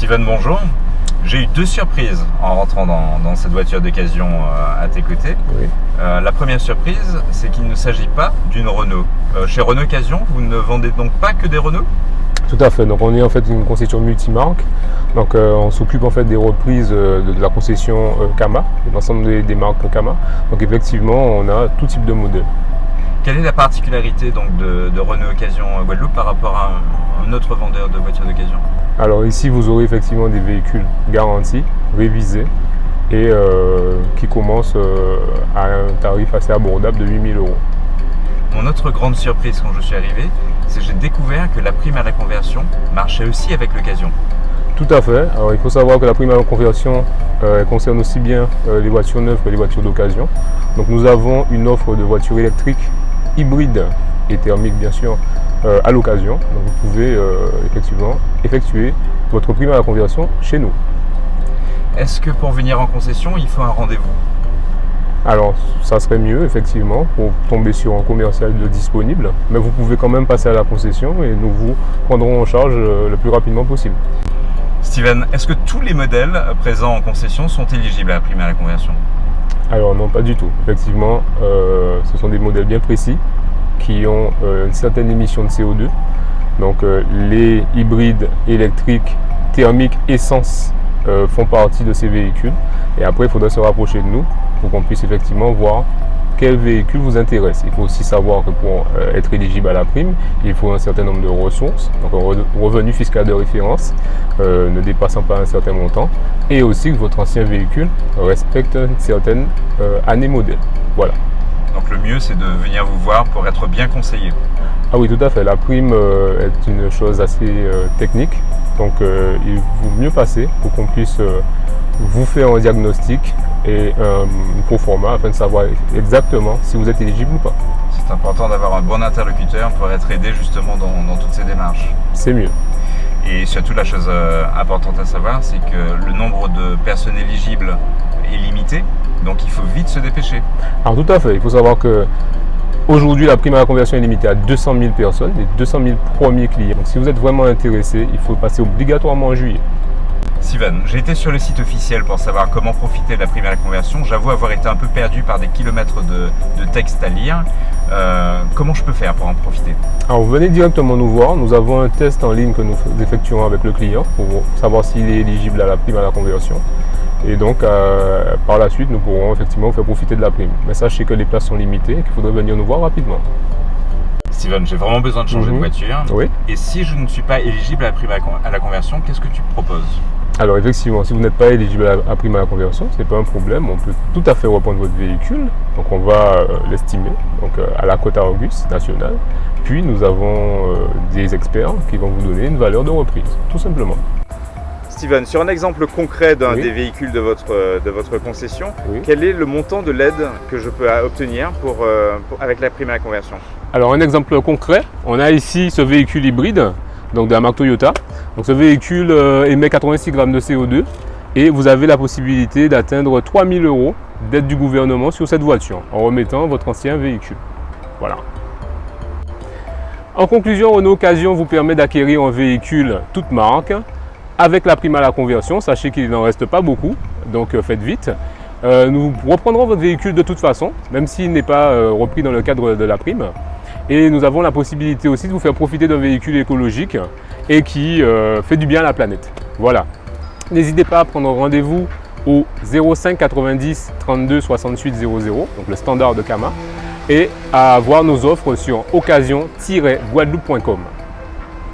Steven, bonjour. J'ai eu deux surprises en rentrant dans cette voiture d'occasion à tes côtés. Oui. La première surprise, c'est qu'il ne s'agit pas d'une Renault. Chez Renault Occasion, vous ne vendez donc pas que des Renault? Tout à fait. Donc on est en fait une concession multimarque. Donc on s'occupe en fait des reprises de la concession Kama, l'ensemble des marques Kama. Donc effectivement, on a tout type de modèle. Quelle est la particularité donc de Renault Occasion Guadeloupe par rapport à un autre vendeur de voitures d'occasion? Alors ici, vous aurez effectivement des véhicules garantis, révisés et qui commencent à un tarif assez abordable de 8 000 €. Mon autre grande surprise quand je suis arrivé, c'est que j'ai découvert que la prime à la conversion marchait aussi avec l'occasion. Tout à fait. Alors il faut savoir que la prime à la conversion concerne aussi bien les voitures neuves que les voitures d'occasion. Donc nous avons une offre de voitures électriques, hybrides et thermiques bien sûr à l'occasion. Donc vous pouvez effectivement effectuer votre prime à la conversion chez nous. Est-ce que pour venir en concession, il faut un rendez-vous? Alors ça serait mieux effectivement pour tomber sur un commercial disponible, mais vous pouvez quand même passer à la concession et nous vous prendrons en charge le plus rapidement possible. Steven, est-ce que tous les modèles présents en concession sont éligibles à la prime à la conversion? Alors non, pas du tout. Effectivement, ce sont des modèles bien précis qui ont une certaine émission de CO2. Donc les hybrides électriques, thermiques, essence font partie de ces véhicules. Et après, il faudra se rapprocher de nous pour qu'on puisse effectivement voir quel véhicule vous intéresse. Il faut aussi savoir que pour être éligible à la prime, il faut un certain nombre de ressources, donc un revenu fiscal de référence ne dépassant pas un certain montant, et aussi que votre ancien véhicule respecte une certaine année modèle. Voilà. Donc le mieux, c'est de venir vous voir pour être bien conseillé. Ah oui, tout à fait. La prime est une chose assez technique, donc il vaut mieux passer pour qu'on puisse vous faire un diagnostic et un proforma afin de savoir exactement si vous êtes éligible ou pas. C'est important d'avoir un bon interlocuteur pour être aidé justement dans toutes ces démarches. C'est mieux. Et surtout, la chose importante à savoir, c'est que le nombre de personnes éligibles est limité, donc il faut vite se dépêcher. Alors tout à fait, il faut savoir que aujourd'hui la prime à la conversion est limitée à 200 000 personnes, les 200 000 premiers clients. Donc si vous êtes vraiment intéressé, il faut passer obligatoirement en juillet. Steven, j'ai été sur le site officiel pour savoir comment profiter de la prime à la conversion. J'avoue avoir été un peu perdu par des kilomètres de texte à lire. Comment je peux faire pour en profiter? Alors vous venez directement nous voir. Nous avons un test en ligne que nous effectuons avec le client pour savoir s'il est éligible à la prime à la conversion. Et donc par la suite, nous pourrons effectivement vous faire profiter de la prime. Mais sachez que les places sont limitées et qu'il faudrait venir nous voir rapidement. Steven, j'ai vraiment besoin de changer de voiture. Oui. Et si je ne suis pas éligible à la prime à la conversion, qu'est-ce que tu proposes? Alors effectivement, si vous n'êtes pas éligible à la prime à la conversion, ce n'est pas un problème, on peut tout à fait reprendre votre véhicule. Donc on va l'estimer à la cote Argus nationale. Puis nous avons des experts qui vont vous donner une valeur de reprise, tout simplement. Steven, sur un exemple concret d'un des véhicules de votre concession, quel est le montant de l'aide que je peux obtenir avec la prime à la conversion? Alors un exemple concret, on a ici ce véhicule hybride, donc de la marque Toyota. Donc ce véhicule émet 86 grammes de CO2 et vous avez la possibilité d'atteindre 3 000 € d'aide du gouvernement sur cette voiture en remettant votre ancien véhicule. Voilà. En conclusion, Renault Occasion vous permet d'acquérir un véhicule toute marque avec la prime à la conversion. Sachez qu'il n'en reste pas beaucoup, donc faites vite. Nous reprendrons votre véhicule de toute façon, même s'il n'est pas repris dans le cadre de la prime. Et nous avons la possibilité aussi de vous faire profiter d'un véhicule écologique et qui fait du bien à la planète. Voilà. N'hésitez pas à prendre rendez-vous au 05 90 32 68 00, donc le standard de Kama, et à voir nos offres sur occasion-guadeloupe.com.